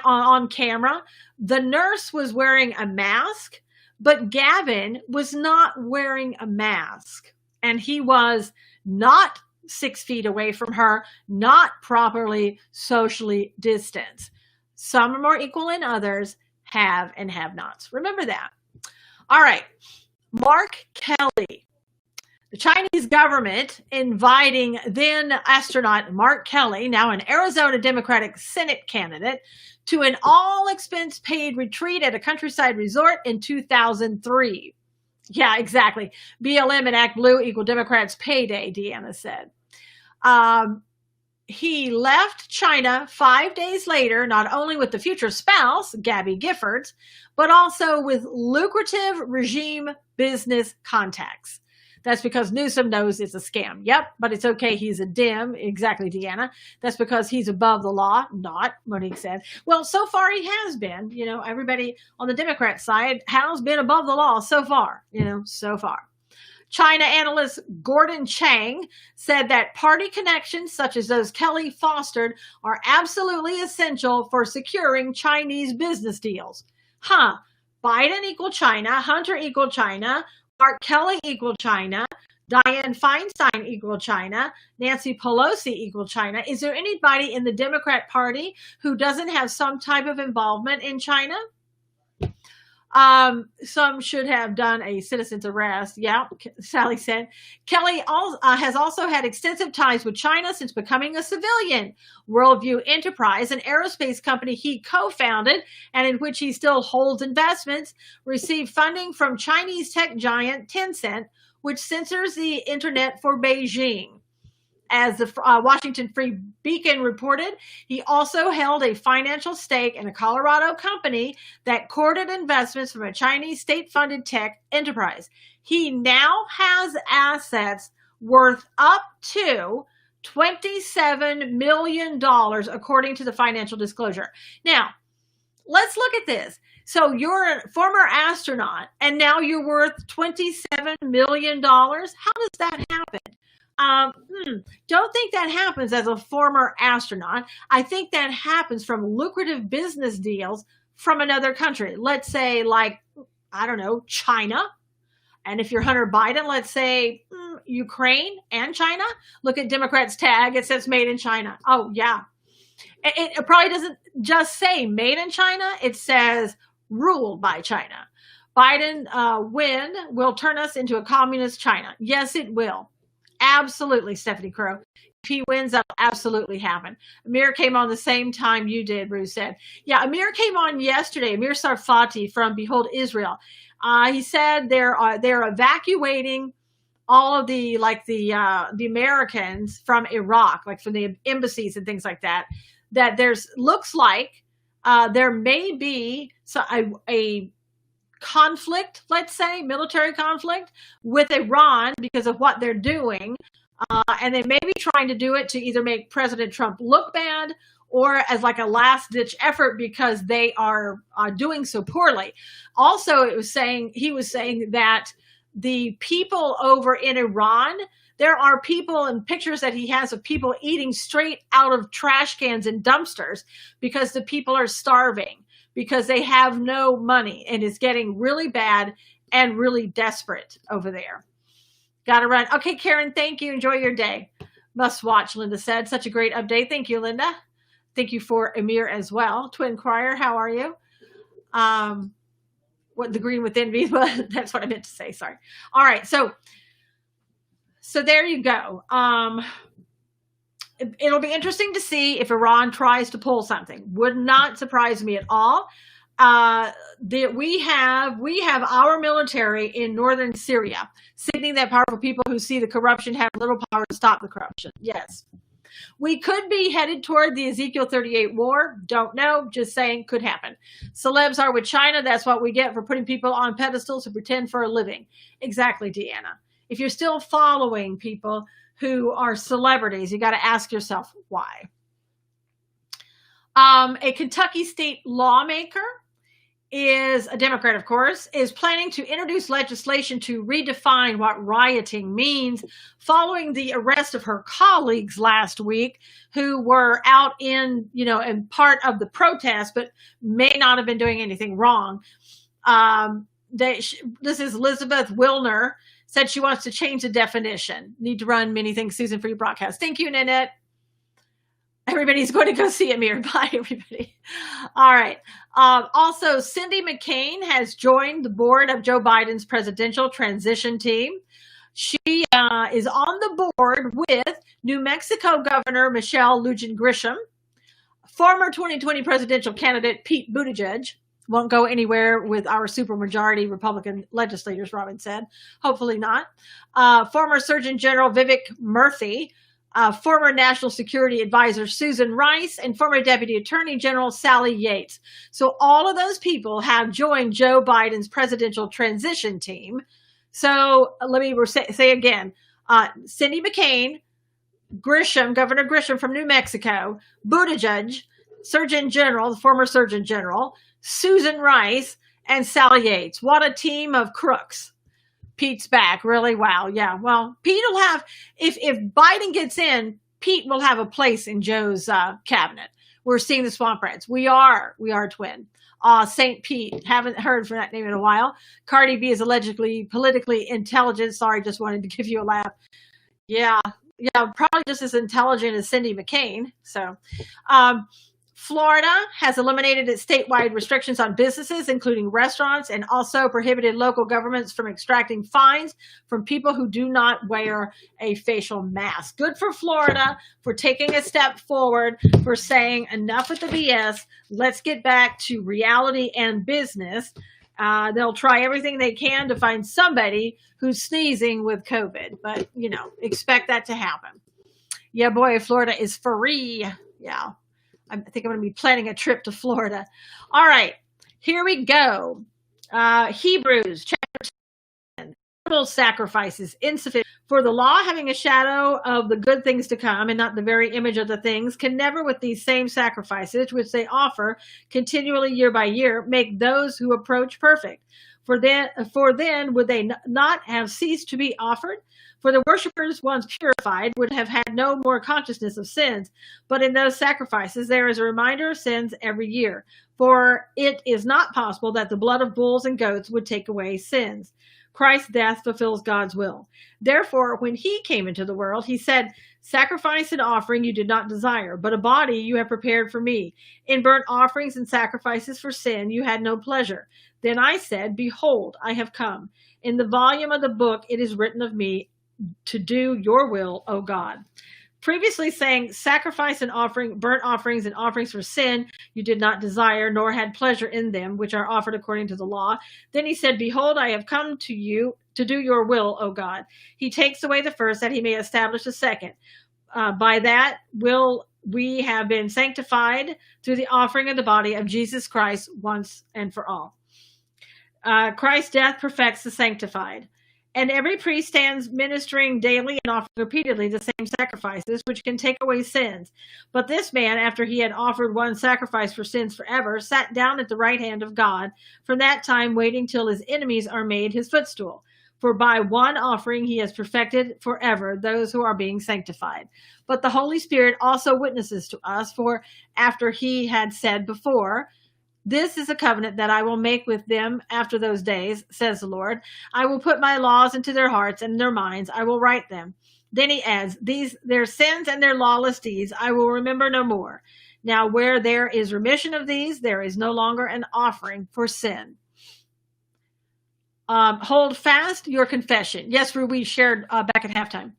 on camera, the nurse was wearing a mask, but Gavin was not wearing a mask, and he was not 6 feet away from her, not properly socially distanced. Some are more equal than others, have and have nots. Remember that. All right. Mark Kelly, The Chinese government inviting then astronaut Mark Kelly, now an Arizona Democratic Senate candidate, to an all-expense paid retreat at a countryside resort in 2003. Yeah, exactly. BLM and Act Blue equal Democrats' payday, Deanna said. He left China 5 days later, not only with the future spouse, Gabby Giffords, but also with lucrative regime business contacts. That's because Newsom knows it's a scam. Yep, but it's okay. He's a dim. Exactly, Deanna. That's because he's above the law. Not, Monique said. Well, so far he has been. You know, everybody on the Democrat side has been above the law so far. You know, so far. China analyst Gordon Chang said that party connections such as those Kelly fostered are absolutely essential for securing Chinese business deals. Biden equal China, Hunter equal China, Mark Kelly equal China, Dianne Feinstein equal China, Nancy Pelosi equal China. Is there anybody in the Democrat Party who doesn't have some type of involvement in China? Some should have done a citizen's arrest. Yeah, Sally said. Kelly has also had extensive ties with China since becoming a civilian. Worldview Enterprise, an aerospace company he co-founded and in which he still holds investments, received funding from Chinese tech giant Tencent, which censors the internet for Beijing. As the Washington Free Beacon reported, he also held a financial stake in a Colorado company that courted investments from a Chinese state-funded tech enterprise. He now has assets worth up to $27 million, according to the financial disclosure. Now, let's look at this. So you're a former astronaut, and now you're worth $27 million. How does that happen? Don't think that happens as a former astronaut. I think that happens from lucrative business deals from another country. Let's say, like, I don't know, China. And if you're Hunter Biden, let's say Ukraine and China. Look at Democrats' tag. It says made in China. Oh, yeah. It probably doesn't just say made in China. It says ruled by China. Biden win will turn us into a communist China. Yes, it will. Absolutely, Stephanie Crow. If he wins, that'll absolutely happen. Amir came on the same time you did, Bruce said. Yeah, Amir came on yesterday. Amir Sarfati from Behold Israel. He said they're evacuating all of the Americans from Iraq, like from the embassies and things like that. That looks like there may be a conflict, let's say, military conflict with Iran because of what they're doing. And they may be trying to do it to either make President Trump look bad or as like a last-ditch effort because they are doing so poorly. Also, he was saying that the people over in Iran, there are people and pictures that he has of people eating straight out of trash cans and dumpsters because the people are starving, because they have no money, and it's getting really bad and really desperate over there. Got to run. Okay, Karen, thank you. Enjoy your day. Must watch, Linda said. Such a great update. Thank you, Linda. Thank you for Amir as well. Twin Crier, how are you? What the green within me, that's what I meant to say. Sorry. All right. So there you go. It'll be interesting to see if Iran tries to pull something. Would not surprise me at all. We have our military in northern Syria, sitting that powerful people who see the corruption have little power to stop the corruption. Yes. We could be headed toward the Ezekiel 38 war. Don't know. Just saying, could happen. Celebs are with China. That's what we get for putting people on pedestals to pretend for a living. Exactly, Deanna. If you're still following people who are celebrities, you got to ask yourself why. A Kentucky state lawmaker is a Democrat, of course, is planning to introduce legislation to redefine what rioting means following the arrest of her colleagues last week who were out in part of the protest, but may not have been doing anything wrong. This is Elizabeth Wilner, said she wants to change the definition. Need to run many things, Susan, for your broadcast. Thank you, Nanette. Everybody's going to go see Amir. Bye, everybody. All right. Also, Cindy McCain has joined the board of Joe Biden's presidential transition team. She is on the board with New Mexico Governor Michelle Lujan Grisham, former 2020 presidential candidate Pete Buttigieg. Won't go anywhere with our supermajority Republican legislators, Robin said. Hopefully not. Former Surgeon General Vivek Murthy, former National Security Advisor Susan Rice, and former Deputy Attorney General Sally Yates. So all of those people have joined Joe Biden's presidential transition team. So let me say again, Cindy McCain, Grisham, Governor Grisham from New Mexico, Buttigieg, Surgeon General, the former Surgeon General, Susan Rice, and Sally Yates. What a team of crooks. Pete's back. Really? Wow. Yeah. Well, Pete will have, if Biden gets in, Pete will have a place in Joe's cabinet. We're seeing the swamp rats. We are twin. St. Pete. Haven't heard from that name in a while. Cardi B is allegedly politically intelligent. Sorry, just wanted to give you a laugh. Yeah, probably just as intelligent as Cindy McCain. So, Florida has eliminated its statewide restrictions on businesses, including restaurants, and also prohibited local governments from extracting fines from people who do not wear a facial mask. Good for Florida for taking a step forward, for saying enough with the BS. Let's get back to reality and business. They'll try everything they can to find somebody who's sneezing with COVID, but, expect that to happen. Yeah, boy, Florida is free. Yeah. I think I'm going to be planning a trip to Florida. All right, here we go. Hebrews chapter 10. Animal sacrifices insufficient. For the law, having a shadow of the good things to come and not the very image of the things, can never with these same sacrifices, which they offer continually year by year, make those who approach perfect. For then would they not have ceased to be offered? For the worshippers, once purified, would have had no more consciousness of sins. But in those sacrifices, there is a reminder of sins every year. For it is not possible that the blood of bulls and goats would take away sins. Christ's death fulfills God's will. Therefore, when he came into the world, he said, sacrifice and offering you did not desire, but a body you have prepared for me. In burnt offerings and sacrifices for sin, you had no pleasure. Then I said, behold, I have come. In the volume of the book, it is written of me, to do your will, O God. Previously saying sacrifice and offering, burnt offerings and offerings for sin, you did not desire, nor had pleasure in them, which are offered according to the law. Then he said, behold, I have come to you to do your will, O God. He takes away the first that he may establish the second. By that will we have been sanctified through the offering of the body of Jesus Christ once and for all. Christ's death perfects the sanctified. And every priest stands ministering daily and offering repeatedly the same sacrifices, which can take away sins. But this man, after he had offered one sacrifice for sins forever, sat down at the right hand of God, from that time waiting till his enemies are made his footstool. For by one offering he has perfected forever those who are being sanctified. But the Holy Spirit also witnesses to us, for after he had said before, this is a covenant that I will make with them after those days, says the Lord. I will put my laws into their hearts and their minds. I will write them. Then he adds, their sins and their lawless deeds I will remember no more. Now where there is remission of these, there is no longer an offering for sin. Hold fast your confession. Yes, we shared back at halftime.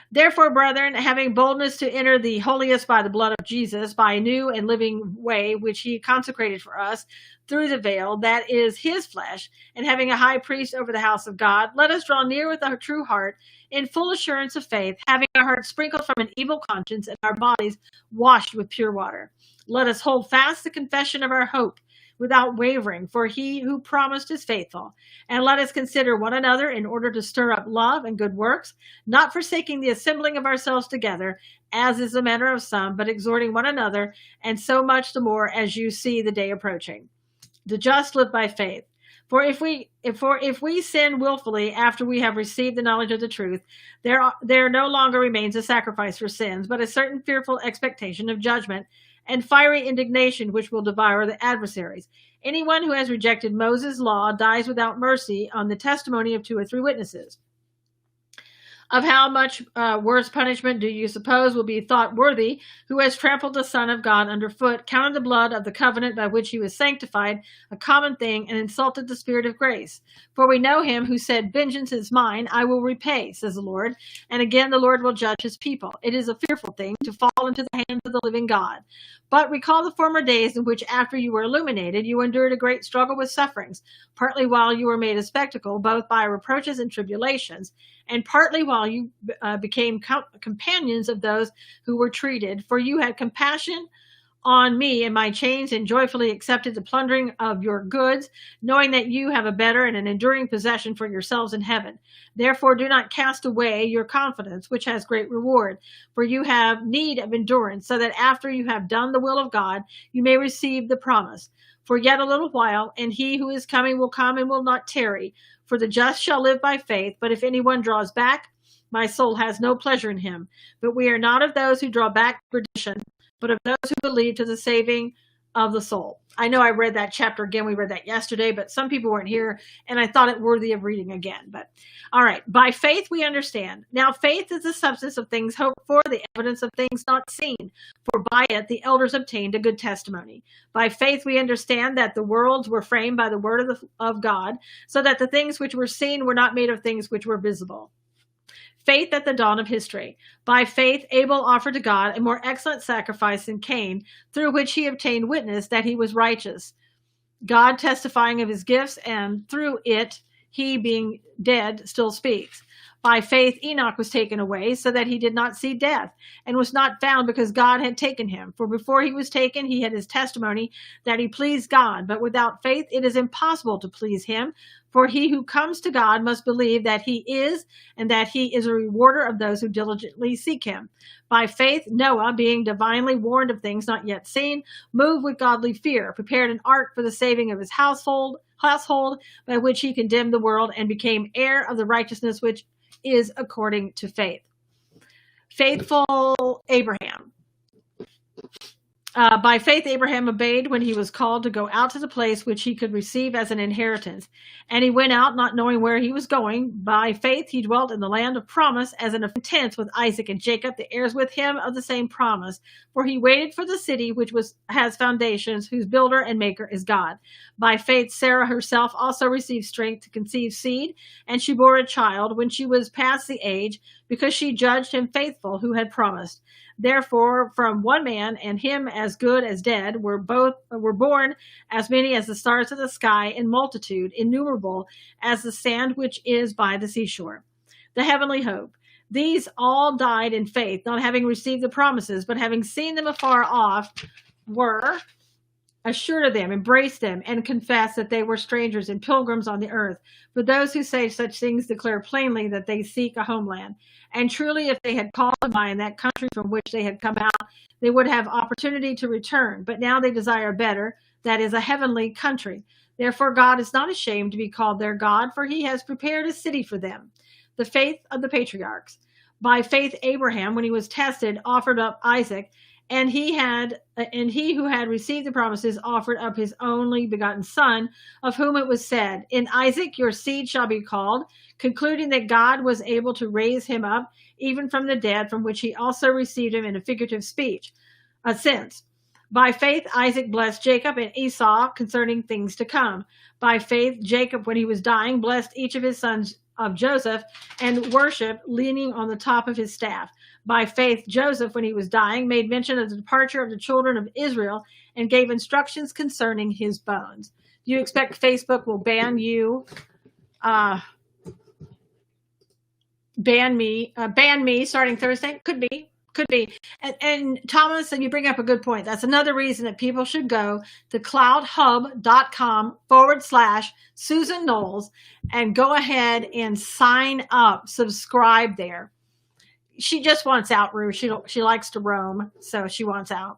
Therefore, brethren, having boldness to enter the holiest by the blood of Jesus, by a new and living way which he consecrated for us through the veil, that is his flesh, and having a high priest over the house of God, let us draw near with our true heart in full assurance of faith, having our hearts sprinkled from an evil conscience and our bodies washed with pure water. Let us hold fast the confession of our hope without wavering, for he who promised is faithful. And let us consider one another in order to stir up love and good works, not forsaking the assembling of ourselves together, as is the manner of some, but exhorting one another, and so much the more as you see the day approaching. The just live by faith. For if we sin willfully after we have received the knowledge of the truth, there no longer remains a sacrifice for sins, but a certain fearful expectation of judgment and fiery indignation which will devour the adversaries. Anyone who has rejected Moses' law dies without mercy on the testimony of 2 or 3 witnesses. Of how much worse punishment do you suppose will be thought worthy who has trampled the Son of God underfoot, counted the blood of the covenant by which he was sanctified a common thing, and insulted the Spirit of grace? For we know him who said, vengeance is mine, I will repay, says the Lord. And again, the Lord will judge his people. It is a fearful thing to fall into the hands of the living God. But recall the former days in which, after you were illuminated, you endured a great struggle with sufferings, partly while you were made a spectacle, both by reproaches and tribulations, and partly while you became companions of those who were treated. For you had compassion on me and my chains, and joyfully accepted the plundering of your goods, knowing that you have a better and an enduring possession for yourselves in heaven. Therefore do not cast away your confidence, which has great reward, for you have need of endurance, so that after you have done the will of God, you may receive the promise. For yet a little while, and he who is coming will come and will not tarry. For the just shall live by faith, but if anyone draws back, my soul has no pleasure in him. But we are not of those who draw back to perdition, but of those who believe to the saving of the soul. I know I read that chapter again. We read that yesterday, but some people weren't here, and I thought it worthy of reading again. But all right, by faith we understand. Now faith is the substance of things hoped for, the evidence of things not seen. For by it the elders obtained a good testimony. By faith we understand that the worlds were framed by the word of God, so that the things which were seen were not made of things which were visible. Faith at the dawn of history. By faith, Abel offered to God a more excellent sacrifice than Cain, through which he obtained witness that he was righteous, God testifying of his gifts, and through it, he being dead still speaks. By faith, Enoch was taken away so that he did not see death, and was not found because God had taken him. For before he was taken, he had his testimony that he pleased God. But without faith, it is impossible to please him. For he who comes to God must believe that he is, and that he is a rewarder of those who diligently seek him. By faith, Noah, being divinely warned of things not yet seen, moved with godly fear, prepared an ark for the saving of his household, by which he condemned the world, and became heir of the righteousness which is according to faith. Faithful Abraham. By faith, Abraham obeyed when he was called to go out to the place which he could receive as an inheritance. And he went out not knowing where he was going. By faith, he dwelt in the land of promise as in a tent with Isaac and Jacob, the heirs with him of the same promise. For he waited for the city which has foundations, whose builder and maker is God. By faith, Sarah herself also received strength to conceive seed, and she bore a child when she was past the age, because she judged him faithful who had promised. Therefore, from one man, and him as good as dead, were born as many as the stars of the sky, in multitude, innumerable as the sand which is by the seashore. The heavenly hope. These all died in faith, not having received the promises, but having seen them afar off, were assured of them, embraced them, and confessed that they were strangers and pilgrims on the earth. For those who say such things declare plainly that they seek a homeland. And truly, if they had called to mind that country from which they had come out, they would have opportunity to return. But now they desire better, that is, a heavenly country. Therefore, God is not ashamed to be called their God, for he has prepared a city for them. The faith of the patriarchs. By faith, Abraham, when he was tested, offered up Isaac, and he who had received the promises offered up his only begotten son, of whom it was said, in Isaac your seed shall be called, concluding that God was able to raise him up even from the dead, from which he also received him in a figurative sense. By faith, Isaac blessed Jacob and Esau concerning things to come. By faith, Jacob, when he was dying, blessed each of his sons of Joseph, and worshiped, leaning on the top of his staff. By faith, Joseph, when he was dying, made mention of the departure of the children of Israel, and gave instructions concerning his bones. Do you expect Facebook will ban me starting Thursday? Could be. And Thomas, and you bring up a good point. That's another reason that people should go to cloudhub.com/Susan Knowles and go ahead and sign up, subscribe there. She just wants out, Rue. She likes to roam, so she wants out.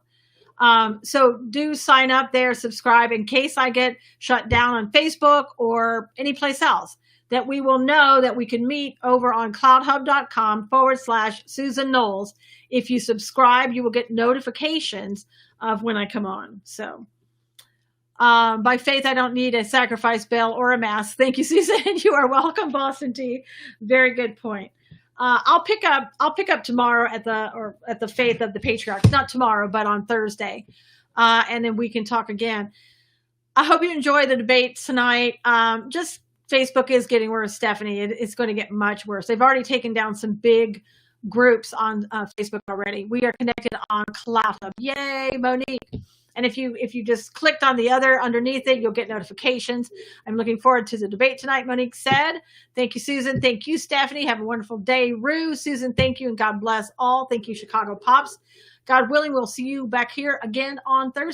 So do sign up there, subscribe, in case I get shut down on Facebook or any place else, that we will know that we can meet over on cloudhub.com/Susan Knowles. If you subscribe, you will get notifications of when I come on. So by faith, I don't need a sacrifice bell or a mass. Thank you, Susan. You are welcome, Boston Tea. Very good point. I'll pick up tomorrow at the Faith of the Patriarchs. Not tomorrow, but on Thursday, and then we can talk again. I hope you enjoy the debate tonight. Just Facebook is getting worse, Stephanie. It's going to get much worse. They've already taken down some big groups on Facebook already. We are connected on Cloud Hub. Yay, Monique. And if you just clicked on the other underneath it, you'll get notifications. I'm looking forward to the debate tonight, Monique said. Thank you, Susan. Thank you, Stephanie. Have a wonderful day. Rue, Susan, thank you, and God bless all. Thank you, Chicago Pops. God willing, we'll see you back here again on Thursday.